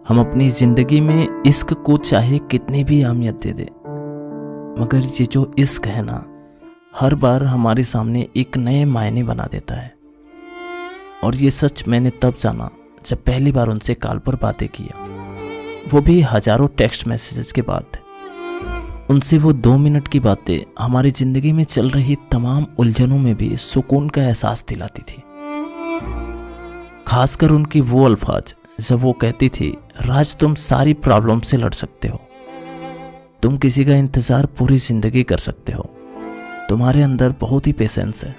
हम अपनी ज़िंदगी में इश्क को चाहे कितनी भी अहमियत दे दे, मगर ये जो इश्क है ना, हर बार हमारे सामने एक नए मायने बना देता है। और ये सच मैंने तब जाना जब पहली बार उनसे कॉल पर बातें किया, वो भी हजारों टेक्स्ट मैसेजेस के बाद। उनसे वो 2 मिनट की बातें हमारी ज़िंदगी में चल रही तमाम उलझनों में भी सुकून का एहसास दिलाती थी। खासकर उनकी वो अल्फाज जब वो कहती थी, राज तुम सारी प्रॉब्लम से लड़ सकते हो, तुम किसी का इंतज़ार पूरी ज़िंदगी कर सकते हो, तुम्हारे अंदर बहुत ही पेशेंस है।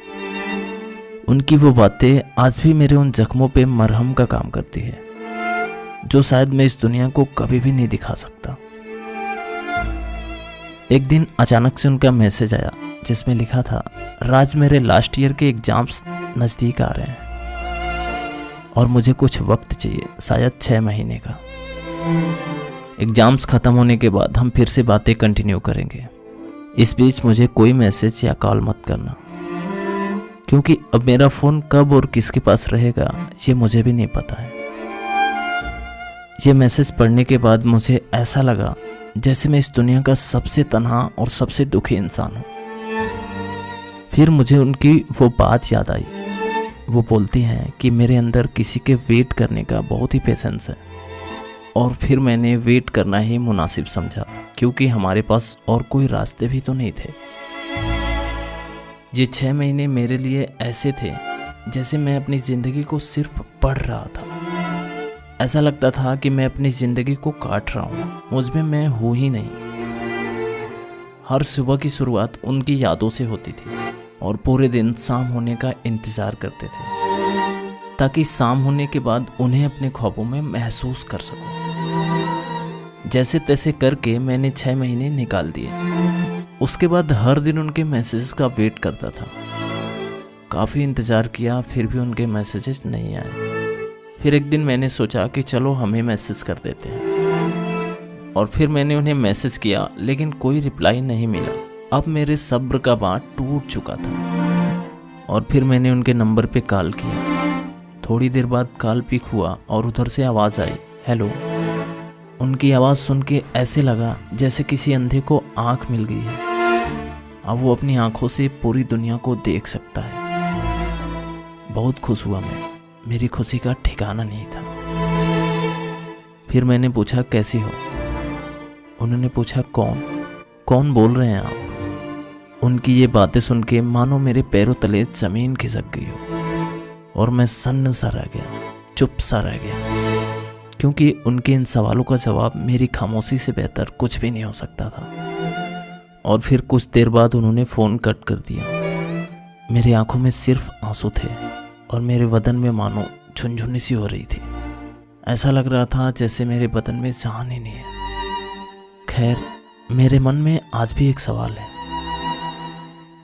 उनकी वो बातें आज भी मेरे उन जख्मों पे मरहम का काम करती है, जो शायद मैं इस दुनिया को कभी भी नहीं दिखा सकता। एक दिन अचानक से उनका मैसेज आया जिसमें लिखा था, राज मेरे लास्ट ईयर के एग्जाम्स नज़दीक आ रहे हैं और मुझे कुछ वक्त चाहिए, शायद 6 महीने का। एग्जाम्स ख़त्म होने के बाद हम फिर से बातें कंटिन्यू करेंगे। इस बीच मुझे कोई मैसेज या कॉल मत करना, क्योंकि अब मेरा फ़ोन कब और किसके पास रहेगा ये मुझे भी नहीं पता है। ये मैसेज पढ़ने के बाद मुझे ऐसा लगा जैसे मैं इस दुनिया का सबसे तन्हा और सबसे दुखी इंसान हूँ। फिर मुझे उनकी वो बात याद आई। वो बोलती हैं कि मेरे अंदर किसी के वेट करने का बहुत ही पेशेंस है, और फिर मैंने वेट करना ही मुनासिब समझा, क्योंकि हमारे पास और कोई रास्ते भी तो नहीं थे। ये 6 महीने मेरे लिए ऐसे थे जैसे मैं अपनी ज़िंदगी को सिर्फ पढ़ रहा था। ऐसा लगता था कि मैं अपनी ज़िंदगी को काट रहा हूँ, मुझमें मैं हूँ ही नहीं। हर सुबह की शुरुआत उनकी यादों से होती थी और पूरे दिन शाम होने का इंतज़ार करते थे, ताकि शाम होने के बाद उन्हें अपने ख्वाबों में महसूस कर सकूं। जैसे तैसे करके मैंने 6 महीने निकाल दिए। उसके बाद हर दिन उनके मैसेजेस का वेट करता था। काफ़ी इंतज़ार किया, फिर भी उनके मैसेजेस नहीं आए। फिर एक दिन मैंने सोचा कि चलो हमें मैसेज कर देते हैं, और फिर मैंने उन्हें मैसेज किया, लेकिन कोई रिप्लाई नहीं मिला। अब मेरे सब्र का बांध टूट चुका था, और फिर मैंने उनके नंबर पे कॉल किया। थोड़ी देर बाद कॉल पिक हुआ और उधर से आवाज़ आई, हेलो। उनकी आवाज़ सुन के ऐसे लगा जैसे किसी अंधे को आँख मिल गई है। अब वो अपनी आँखों से पूरी दुनिया को देख सकता है। बहुत खुश हुआ मैं, मेरी खुशी का ठिकाना नहीं था। फिर मैंने पूछा, कैसी हो? उन्होंने पूछा, कौन बोल रहे हैं आप? उनकी ये बातें सुन के मानो मेरे पैरों तले ज़मीन खिसक गई हो, और मैं सन्न सा रह गया, चुप सा रह गया, क्योंकि उनके इन सवालों का जवाब मेरी खामोशी से बेहतर कुछ भी नहीं हो सकता था। और फिर कुछ देर बाद उन्होंने फ़ोन कट कर दिया। मेरी आंखों में सिर्फ आंसू थे और मेरे बदन में मानो झुनझुनी सी हो रही थी। ऐसा लग रहा था जैसे मेरे बदन में जान ही नहीं है। खैर, मेरे मन में आज भी एक सवाल है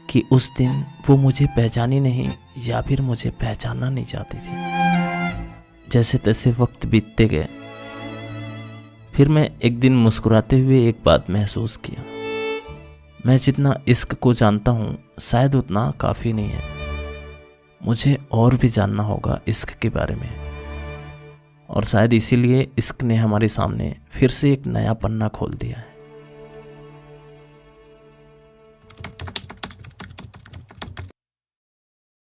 कि उस दिन वो मुझे पहचानी नहीं, या फिर मुझे पहचानना नहीं चाहती थी। जैसे तैसे वक्त बीतते गए। फिर मैं एक दिन मुस्कुराते हुए एक बात महसूस किया, मैं जितना इश्क को जानता हूँ शायद उतना काफ़ी नहीं है। मुझे और भी जानना होगा इश्क के बारे में, और शायद इसीलिए इश्क ने हमारे सामने फिर से एक नया पन्ना खोल दिया है।